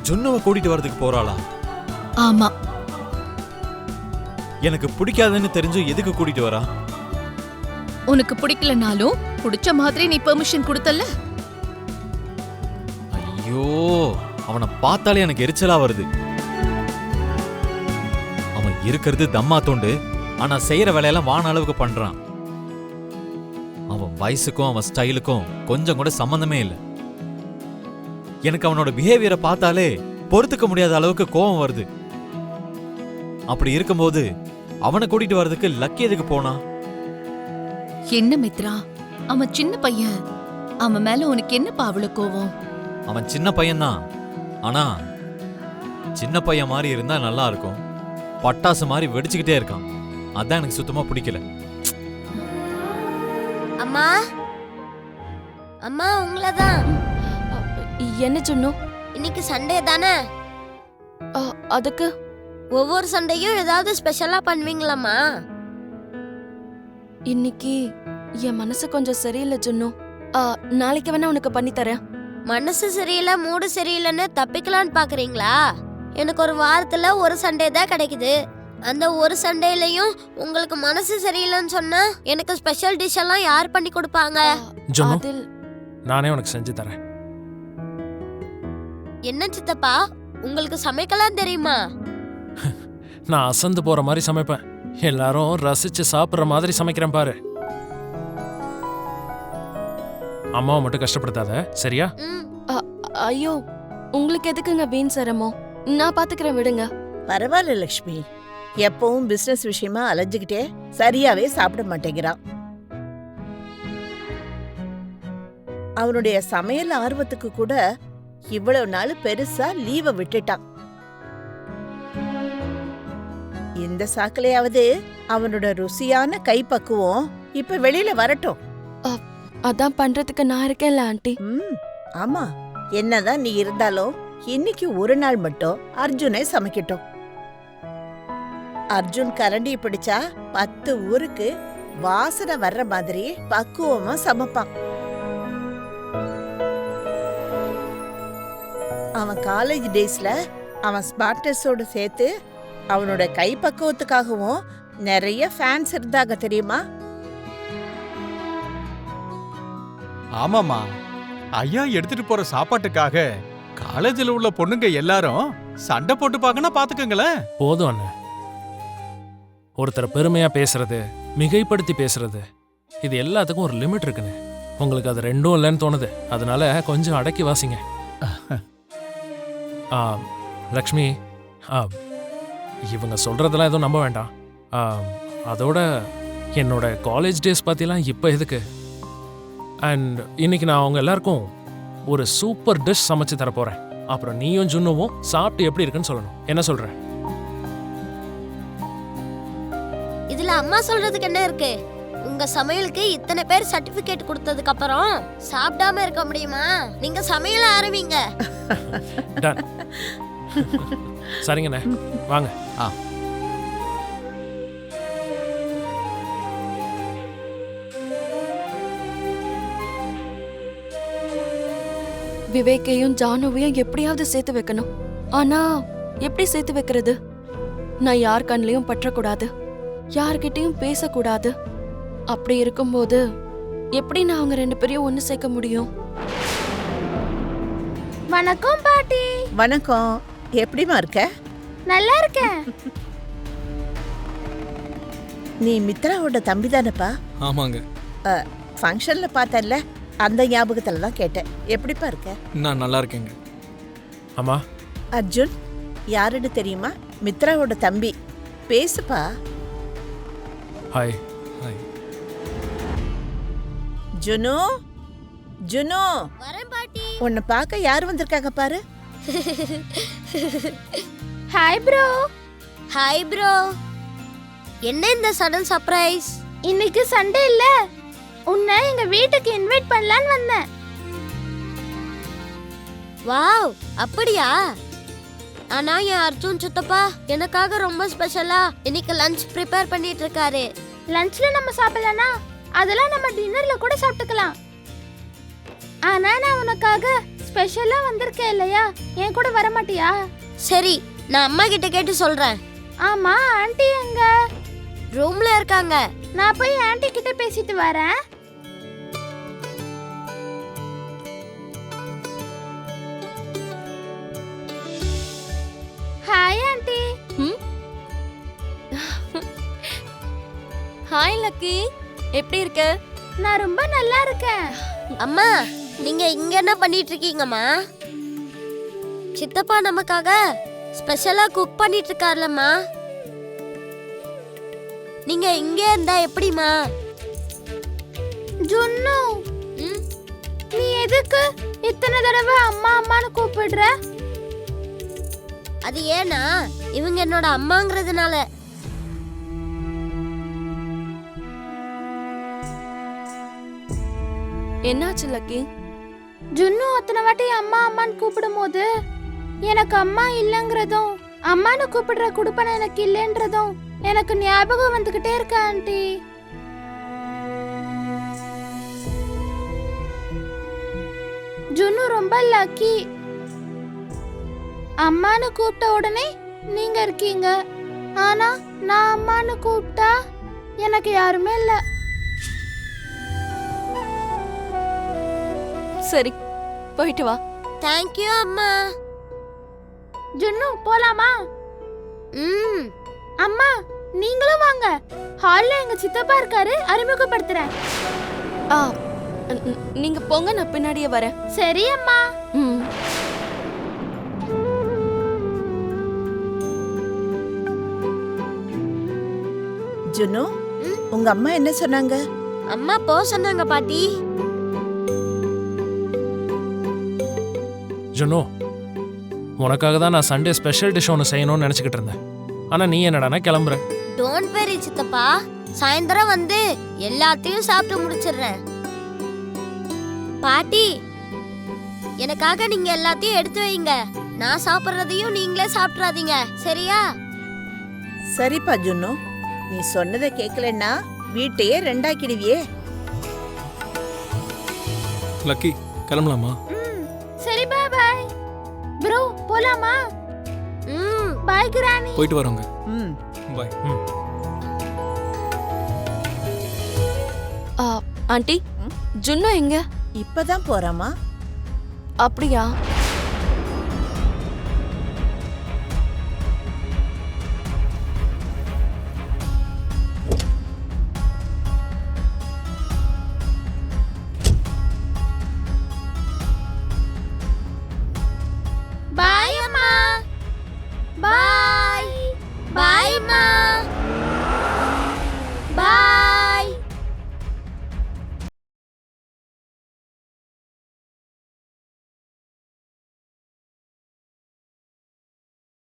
ஜுன்னுவை கூட்டிட்டு வரதுக்கு போறாளா? ஆமா. எனக்கு பிடிக்காதுன்னு தெரிஞ்சும் எதுக்கு கூட்டிட்டு வரா? உனக்கு பிடிக்கலனாலும் பிடிச்ச மாதிரி நீ பெர்மிஷன் கொடுத்தல்ல. ஐயோ, அவனை பார்த்தாலே எனக்கு எரிச்சலா வருது. அவன் இருக்கிறது தம்மா தோண்டு, ஆனா செய்யற வேலையெல்லாம் வான அளவுக்கு பண்றான். அவன் வயசுக்கும் அவன் ஸ்டைலுக்கும் கொஞ்சம் கூட சம்பந்தமே இல்லை. எனக்கு அவனோட பிஹேவியரை பார்த்தாலே பொறுத்துக்க முடியாத அளவுக்கு கோபம் வருது. அப்படி இருக்கும்போது அவனை கூட்டிட்டு வர்றதுக்கு லக்கி எதுக்கு போனா? என்ன மித்ரா, அவன் சின்ன பையன். அவன் மேல உனக்கு என்னப்பா அவ்வளவு கோவம்? அவன் சின்ன பையன்தான், ஆனா சின்ன பையன் மாதிரி இருந்தா நல்லா இருக்கும். பட்டாசு மாதிரி வெடிச்சுக்கிட்டே இருக்கான். அதான் எனக்கு சுத்தமா பிடிக்கல. அம்மா, அம்மா உங்களதான். என்ன சொன்னோம்? இன்னைக்கு சண்டே தானே, அதுக்கு ஒவ்வொரு சண்டையும் ஏதாவது ஸ்பெஷலா பண்ணுவீங்களாம்மா? இன்னைக்கு என் மனசு கொஞ்சம் சரியில்லை சொன்னோம். நாளைக்கு வேணா உனக்கு பண்ணி தரேன். மனசு சரியில்லை, மூடு சரியில்லைன்னு தப்பிக்கலான்னு பாக்குறீங்களா? எனக்கு ஒரு வாரத்துல ஒரு சண்டே தான் கிடைக்குது. அந்த ஒரு சண்டேலயும் உங்களுக்கு மனசு சரியில்லைன்னு சொன்னா எனக்கு ஸ்பெஷல் டிஷ் எல்லாம் யார் பண்ணி கொடுப்பாங்க? ஜுன்னு, நானே உனக்கு செஞ்சு தரேன். என்ன சித்தப்பா, உங்களுக்கு சமைக்கலாம் தெரியுமா? நான் அசந்து போற மாதிரி சமைப்பேன். எல்லாரும் ரசிச்சு சாப்பிடுற மாதிரி சமைக்கிறேன் பாரு. அம்மாவை மட்டும் கஷ்டப்படுத்தாத, சரியா? ஐயோ, உங்களுக்கு எதுக்குங்க வீண் சிரமம்? நான் பாத்துக்கிறேன், விடுங்க. பரவாயில்ல லக்ஷ்மி, எப்பவும் பிசினஸ் விஷயமா அலைஞ்சுக்கிட்டே சரியாவே சாப்பிட மாட்டேங்கிறான். அவனுடைய சமையல் ஆர்வத்துக்கு கூட இவ்வளவு நாள் பெருசா லீவை விட்டுட்டான். இந்த சாக்கிலையாவது அவனோட ருசியான கைப்பக்குவம் இப்ப வெளியில வரட்டும். அதான் பண்றதுக்கு நான் இருக்கேன்ல ஆண்டி. ஆமா, என்னதான் நீ இருந்தாலும் இன்னைக்கு ஒரு நாள் மட்டும் அர்ஜுனை சமைக்கட்டும். அர்ஜுன் கரண்டி பிடிச்சா 10 ஊருக்கு வாசனை வர்ற மாதிரி பக்குவமா சமைப்பான். அவன் காலேஜ் டேஸ்ல அவன் ஸ்மார்ட்னஸோட சேர்த்து அவனோட கை பக்குவத்துக்காகவும் நிறைய ஃபேன்ஸ் இருந்தாங்க தெரியுமா? ஆமாமா, ஐயா எடுத்துட்டு போற சாப்பாட்டுக்காக காலேஜில் உள்ள பொண்ணுங்க எல்லாரும் சண்டை போட்டு பார்க்கணும், பாத்துக்கங்களேன். போதும் அண்ணன். ஒருத்தர் பெருமையா பேசுறது, மிகைப்படுத்தி பேசுறது, இது எல்லாத்துக்கும் ஒரு லிமிட் இருக்குன்னு. உங்களுக்கு அது ரெண்டும் இல்லைன்னு தோணுது. அதனால கொஞ்சம் அடக்கி வாசிங்க. லக்ஷ்மி, இவங்க சொல்றதெல்லாம் எதுவும் நம்ப வேண்டாம். அதோட என்னோட காலேஜ் டேஸ் பத்திலாம் இப்போ எதுக்கு? அண்ட் இன்னைக்கு நான் அவங்க எல்லாருக்கும் ஒரு சூப்பர் டிஷ் சமைச்சு தர போறேன். அப்புறம் நீயும் ஜுன்னுவும் சாப்பிட்டு எப்படி இருக்குன்னு சொல்லணும். என்ன சொல்ற? இதுல அம்மா சொல்றதுக்கு என்ன இருக்கு? உங்க சமையலுக்கு இத்தனை பேர் சர்டிபிகேட் கொடுத்ததுக்கு அப்புறம் சாப்பிடாம இருக்க முடியுமா? நீங்க சமையல ஆரம்பிங்க. சரிங்கண்ணே, வாங்க. விவேக்கையும் ஜானுவையும் எப்படியாவது சேர்த்து வைக்கணும். ஆனா எப்படி சேர்த்து வைக்கிறது? நான் யார் கண்ணிலையும் பற்றக்கூடாது, யார்கிட்டயும் பேசக்கூடாது. அப்படி இருக்கும்போது எப்படி நான் அவங்க 2 பேரையும் ஒன்னு சேர்க்க முடியும்? வணக்கம் பாட்டி. வணக்கம், எப்படிமா இருக்க? நல்லா இருக்கேன். நீ மித்ராவோட தம்பி தானப்பா? ஆமாங்க. ஃபங்க்ஷன்ல பார்த்தல, அந்த ஞாபகத்துல தான் கேட்டேன். எப்படிப்பா இருக்க? நான் நல்லா இருக்கேங்க. அம்மா, அர்ஜுன் யாருன்னு தெரியுமா? மித்ராவோட தம்பி. பேசுப்பா. ஹாய். ஹாய். ஜுனு, ஜுனு, வரேன் பாட்டி. உன்னை பார்க்க யார் வந்திருக்காங்க பாரு. Hi bro. Hi bro. என்ன இந்த சடன் சர்ப்ரைஸ்? இன்னைக்கு சண்டே இல்ல, உன்னை எங்க வீட்டுக்கு இன்வைட் பண்ணலான்னு வந்தேன். வாவ், அப்படியா? ஆனா என் அர்ஜுன் சித்தப்பா எனக்காக ரொம்ப ஸ்பெஷலா இன்னைக்கு லஞ்ச் ப்ரிப்பேர் பண்ணிட்டு இருக்காரு. லஞ்ச்ல நம்ம சாப்பிடலனா அதெல்லாம் நம்ம டின்னர்ல கூட சாப்பிட்டுக்கலாம். ஆனா நான் உனக்காக ஸ்பெஷலா வந்திருக்க இல்லையா, என் கூட வர மாட்டியா? சரி, நான் அம்மா கிட்ட கேட்டு சொல்றேன். ஆமா, ஆண்டி எங்க? ரூம்ல இருக்காங்க. நான் போய் ஆண்டி கிட்ட பேசிட்டு வரேன். Hi aunty. ஹாய் லக்கி, எப்படி இருக்க? நான் ரொம்ப நல்லா இருக்கேன். அம்மா, நீங்க இங்க என்ன பண்ணிட்டு இருக்கீங்கம்மா? சித்தப்பா நமக்காக ஸ்பெஷலா குக் பண்ணிட்டு இருக்காருலம்மா. நீங்க இங்க இருந்தா எப்படிமா? ஜுன்னு, நீ எதுக்கு இத்தனை தடவை அம்மா அம்மான்னு கூப்பிடுற? அது ஏன்னா இவங்க என்னோட அம்மாங்கிறதுனால. என்னாச்சு லக்கி? ஜுன்னு அத்தனை வாட்டி அம்மா அம்மான்னு கூப்பிடும் போது எனக்கு அம்மா இல்லைங்கிறதும் அம்மான்னு கூப்பிடுற குடுப்பனை எனக்கு இல்லைன்றதும் எனக்கு ஞாபகம் வந்துகிட்டே இருக்க ஆண்டி. ஜுன்னு ரொம்ப லக்கி. அம்மான்னு கூப்பிட்ட உடனே நீங்க இருக்கீங்க. ஆனா நான் அம்மான்னு கூப்பிட்டா எனக்கு யாருமே இல்ல. சரி, போயிட்டு வா. தேங்க்யூ அம்மா. ஜுன்னு போலாமா? ம், அம்மா நீங்களும் வாங்க. ஹால்ல எங்க சித்தப்பா இருக்காரு, அறிமுகப்படுத்துறேன். ஆ, நீங்க போங்க, நான் பின்னாடியே வரேன். சரி அம்மா. ம். ஜுனு, உங்க அம்மா என்ன சொன்னாங்க? அம்மா போ சொன்னாங்க பாட்டி. ஜுனோ, உனக்காக தான் நான் சண்டே ஸ்பெஷல் டிஷ் ஒன்று செய்யணும்னு நினச்சிக்கிட்டு இருந்தேன். ஆனால் நீ என்னடானா கிளம்புற. டோன்ட் வெரி சித்தப்பா, சாயந்தரம் வந்து எல்லாத்தையும் சாப்பிட்டு முடிச்சிடுறேன். பாட்டி, எனக்காக நீங்க எல்லாத்தையும் எடுத்து வைங்க. நான் சாப்பிட்றதையும் நீங்களே சாப்பிட்றாதீங்க, சரியா? சரிப்பா ஜுனு, நீ சொன்னதை கேட்கலன்னா வீட்டையே ரெண்டாக்கிடுவியே. லக்கி, கிளம்பலாமா? சரி பை பை. ப்ரோ போலாமா? ம், பாய் கிரானி. போயிட்டு வரோங்க. ம், பாய். ஆண்டி, ஜுன்னு எங்க? இப்பதான் போறாமா? அப்படியா?